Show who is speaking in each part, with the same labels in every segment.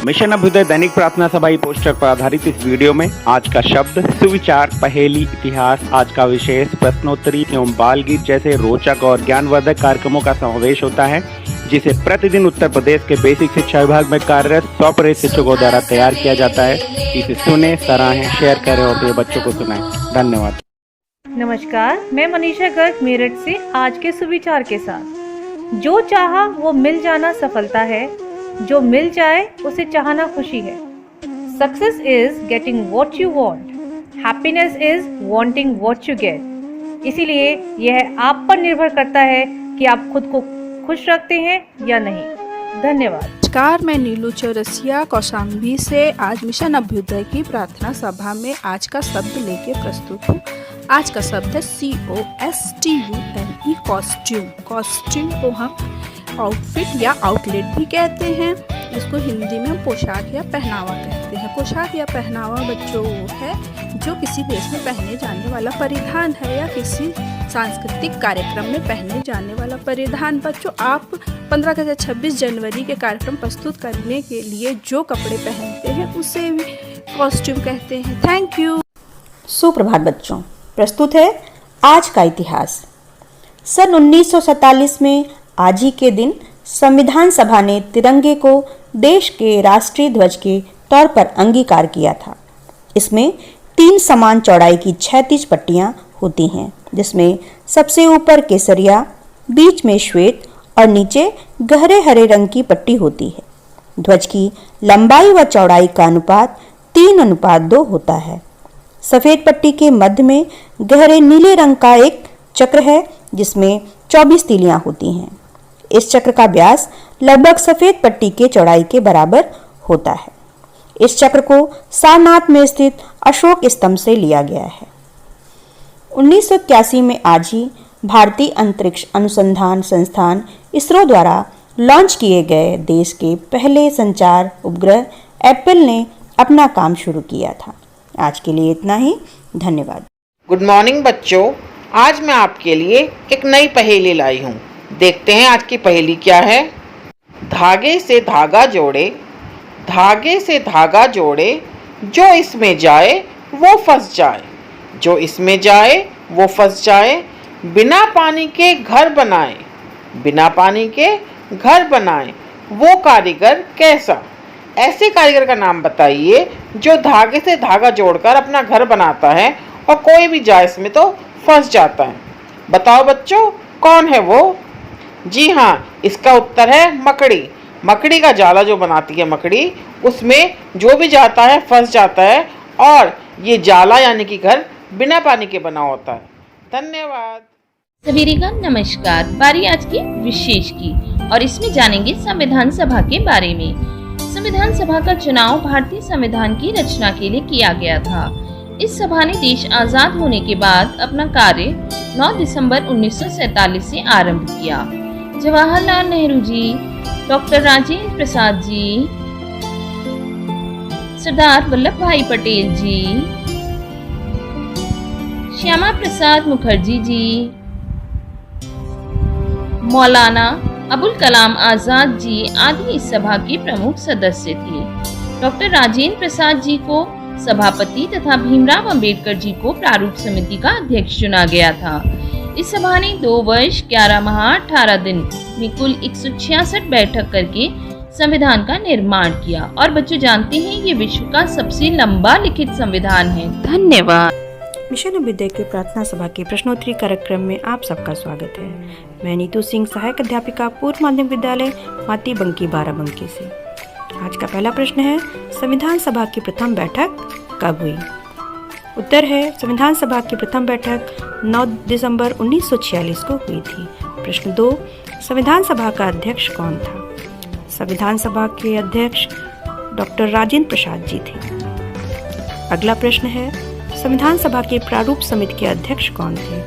Speaker 1: Mission Abhyuday दैनिक प्रार्थना सभा poster पर आधारित इस वीडियो में आज का शब्द, सुविचार, पहेली, इतिहास, आज का विशेष, प्रश्नोत्तरी एवं बाल गीत जैसे रोचक और ज्ञानवर्धक कार्यक्रमों का समावेश होता है, जिसे प्रतिदिन उत्तर प्रदेश के बेसिक शिक्षा विभाग में कार्यरत 100 प्रेरित शिक्षकों द्वारा तैयार किया जाता है। इसे सुने, सराहें, शेयर करें और अपने बच्चों को सुनाएं। धन्यवाद।
Speaker 2: नमस्कार, मैं मनीषा गर्ग मेरठ से आज के सुविचार के साथ। जो चाहा वो मिल जाना सफलता है, जो मिल जाए उसे चाहना खुशी है। Success is getting what you want, happiness is wanting what you get. इसीलिए यह आप पर निर्भर करता है कि आप खुद को खुश रखते हैं या नहीं। धन्यवाद।
Speaker 3: नमस्कार, मैं नीलू चौरसिया कौशाम्बी से आज मिशन अभ्युदय की प्रार्थना सभा में आज का शब्द लेके प्रस्तुत हूँ। आज का शब्द है COSTUME, कॉस्ट्यूम। कॉस्ट्यूम को हम आउटफिट या आउटलेट भी कहते हैं। इसको हिंदी में पोशाक या पहनावा कहते हैं। पोशाक या पहनावा बच्चों वो है जो किसी देश में पहने जाने वाला परिधान है या किसी सांस्कृतिक कार्यक्रम में पहने जाने वाला परिधान। बच्चों, आप 15 अगस्त या 26 जनवरी के कार्यक्रम प्रस्तुत करने के लिए जो कपड़े पहनते हैं उसे भी कॉस्ट्यूम कहते हैं। Thank you.
Speaker 4: सुप्रभात बच्चों, प्रस्तुत है आज का इतिहास। सन 1947 में आज ही के दिन संविधान सभा ने तिरंगे को देश के राष्ट्रीय ध्वज के तौर पर अंगीकार किया था। इसमें 3 समान चौड़ाई की 36 पट्टियां होती हैं, जिसमें सबसे ऊपर केसरिया, बीच में श्वेत और नीचे गहरे हरे रंग की पट्टी होती है। ध्वज की लंबाई व चौड़ाई का अनुपात 3:2 होता है। सफ़ेद पट्टी के मध्य में गहरे नीले रंग का एक चक्र है, जिसमें 24 तीलियां होती हैं। इस चक्र का व्यास लगभग सफ़ेद पट्टी के चौड़ाई के बराबर होता है। इस चक्र को सारनाथ में स्थित अशोक स्तंभ से लिया गया है। 1981 में आज ही भारतीय अंतरिक्ष अनुसंधान संस्थान इसरो द्वारा लॉन्च किए गए देश के पहले संचार उपग्रह एप्पल ने अपना काम शुरू किया था। आज के लिए इतना ही। धन्यवाद।
Speaker 5: गुड मॉर्निंग बच्चों, आज मैं आपके लिए एक नई पहेली लाई हूँ। देखते हैं आज की पहेली क्या है। धागे से धागा जोड़े, धागे से धागा जोड़े, जो इसमें जाए वो फंस जाए, जो इसमें जाए वो फंस जाए। बिना पानी के घर बनाए, बिना पानी के घर बनाए, वो कारीगर कैसा? ऐसे कारीगर का नाम बताइए जो धागे से धागा जोड़कर अपना घर बनाता है और कोई भी जाए इसमें तो फंस जाता है। बताओ बच्चों, कौन है वो? जी हाँ, इसका उत्तर है मकड़ी। मकड़ी का जाला जो बनाती है मकड़ी, उसमें जो भी जाता है फंस जाता है, और ये जाला यानी कि घर बिना पानी के बना होता है। धन्यवाद।
Speaker 6: सभी का नमस्कार। बारी आज की विशेष की और इसमें जानेंगे संविधान सभा के बारे में। संविधान सभा का चुनाव भारतीय संविधान की रचना के लिए किया गया था। इस सभा ने देश आजाद होने के बाद अपना कार्य 9 दिसंबर 1947 से आरंभ किया। जवाहरलाल नेहरू जी, डॉक्टर राजेंद्र प्रसाद जी, सरदार वल्लभ भाई पटेल जी, श्यामा प्रसाद मुखर्जी जी, मौलाना अबुल कलाम आजाद जी आदि इस सभा के प्रमुख सदस्य थे। डॉक्टर राजेंद्र प्रसाद जी को सभापति तथा भीमराव अंबेडकर जी को प्रारूप समिति का अध्यक्ष चुना गया था। इस सभा ने 2 वर्ष 11 माह 18 दिन में कुल 166 बैठक करके संविधान का निर्माण किया। और बच्चों जानते हैं ये विश्व का सबसे लंबा लिखित संविधान है। धन्यवाद।
Speaker 4: मिशन अभ्युदय के प्रार्थना सभा के प्रश्नोत्तरी कार्यक्रम में आप सबका स्वागत है। मैं नीतू सिंह, सहायक अध्यापिका, पूर्व माध्यमिक विद्यालय माती बंकी बाराबंकी से। आज का पहला प्रश्न है, संविधान सभा की प्रथम बैठक कब हुई? उत्तर है, संविधान सभा की प्रथम बैठक 9 दिसंबर 1946 को हुई थी। प्रश्न 2, संविधान सभा का अध्यक्ष कौन था? संविधान सभा के अध्यक्ष डॉक्टर राजेंद्र प्रसाद जी थे। अगला प्रश्न है, संविधान सभा के प्रारूप समिति के अध्यक्ष कौन थे?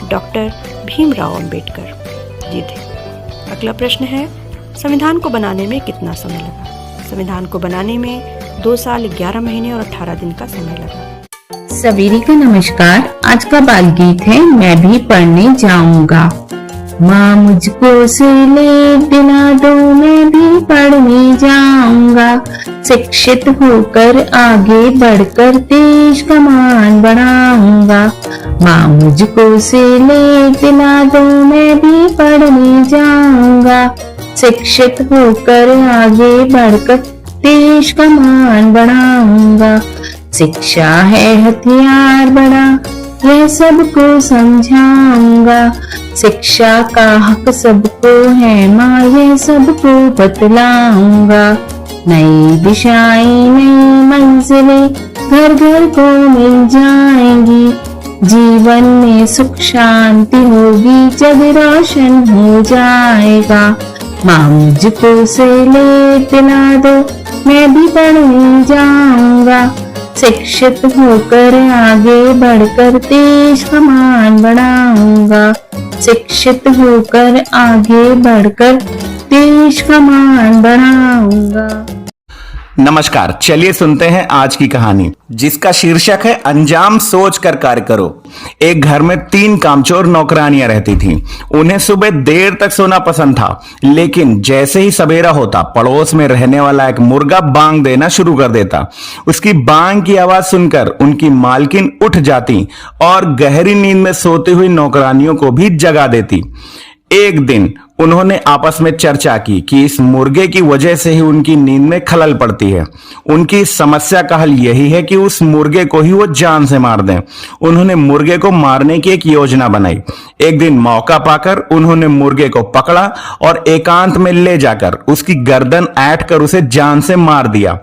Speaker 4: डॉक्टर भीमराव अंबेडकर जी थे। अगला प्रश्न है, संविधान को बनाने में कितना समय लगा? संविधान को बनाने में 2 साल 11 महीने और 18 दिन का समय लगा।
Speaker 6: सभी को नमस्कार। आज का बाल गीत है मैं भी पढ़ने जाऊंगा।
Speaker 7: माँ मुझको सिलेट दिला दो, मैं भी पढ़ने जाऊंगा। शिक्षित होकर आगे बढ़कर देश का मान बढ़ाऊंगा। माँ मुझको सिलेट दिला दो, मैं भी पढ़ने जाऊंगा। शिक्षित होकर आगे बढ़कर देश का मान बढ़ाऊंगा। शिक्षा है हथियार बड़ा, यह सबको समझाऊंगा। शिक्षा का हक सबको है माँ, यह सबको बतलाऊंगा। नई दिशाएं नई मंजिलें घर घर को मिल जाएंगी। जीवन में सुख शांति होगी, जग रोशन हो जाएगा। माँ मुझको सिलेट दिला दो, मैं भी पढ़ने जाऊंगा। शिक्षित होकर आगे बढ़कर देश का मान बढ़ाऊंगा। शिक्षित होकर आगे बढ़कर देश का मान बढ़ाऊंगा।
Speaker 1: नमस्कार, चलिए सुनते हैं आज की कहानी, जिसका शीर्षक है अंजाम सोच कर कार्य करो। एक घर में 3 कामचोर नौकरानियां रहती थीं। उन्हें सुबह देर तक सोना पसंद था, लेकिन जैसे ही सवेरा होता पड़ोस में रहने वाला एक मुर्गा बांग देना शुरू कर देता। उसकी बांग की आवाज सुनकर उनकी मालकिन उठ जाती और गहरी नींद में सोती हुई नौकरानियों को भी जगा देती। एक दिन उन्होंने आपस में चर्चा की कि इस मुर्गे की वजह से ही उनकी नींद में खलल पड़ती है। उनकी समस्या का हल यही है कि उस मुर्गे को ही वो जान से मार दें। उन्होंने मुर्गे को मारने की एक योजना बनाई। एक दिन मौका पाकर उन्होंने मुर्गे को पकड़ा और एकांत में ले जाकर उसकी गर्दन ऐंठ कर उसे जान से मार दिया।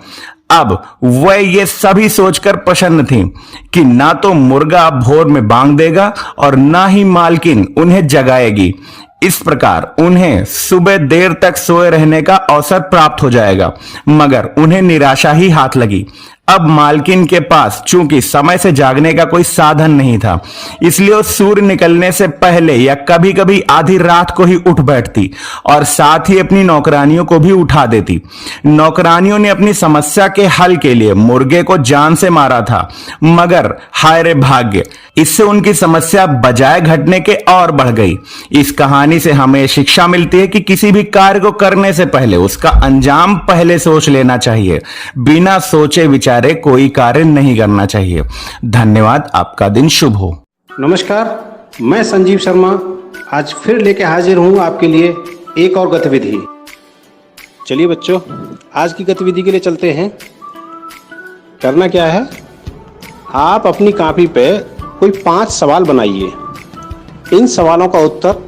Speaker 1: अब वह ये सभी सोचकर प्रसन्न थी कि ना तो मुर्गा भोर में बांग देगा और ना ही मालकिन उन्हें जगाएगी। इस प्रकार उन्हें सुबह देर तक सोए रहने का अवसर प्राप्त हो जाएगा। मगर उन्हें निराशा ही हाथ लगी। अब मालकिन के पास चूंकि समय से जागने का कोई साधन नहीं था, इसलिए वो सूर्य निकलने से पहले या कभी कभी आधी रात को ही उठ बैठती और साथ ही अपनी नौकरानियों को भी उठा देती। नौकरानियों ने अपनी समस्या के हल के लिए मुर्गे को जान से मारा था, मगर हाय रे भाग्य, इससे उनकी समस्या बजाय घटने के और बढ़ गई। इस कहानी से हमें शिक्षा मिलती है कि किसी भी कार्य को करने से पहले उसका अंजाम पहले सोच लेना चाहिए। बिना सोचे विचारे कोई कार्य नहीं करना चाहिए। धन्यवाद, आपका दिन शुभ हो।
Speaker 8: नमस्कार, मैं संजीव शर्मा आज फिर लेके हाजिर हूँ आपके लिए एक और गतिविधि। चलिए बच्चों, आज की गतिविधि के लिए चलते हैं। करना क्या है, आप अपनी कॉपी पे कोई 5 सवाल बनाइए। इन सवालों का उत्तर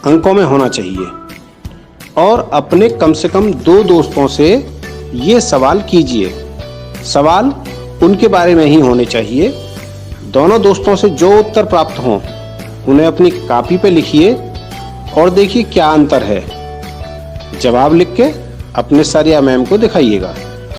Speaker 8: अंकों में होना चाहिए और अपने कम से कम 2 दोस्तों से ये सवाल कीजिए। सवाल उनके बारे में ही होने चाहिए। दोनों दोस्तों से जो उत्तर प्राप्त हों उन्हें अपनी कॉपी पे लिखिए और देखिए क्या अंतर है। जवाब लिख के अपने सर या मैम को दिखाइएगा।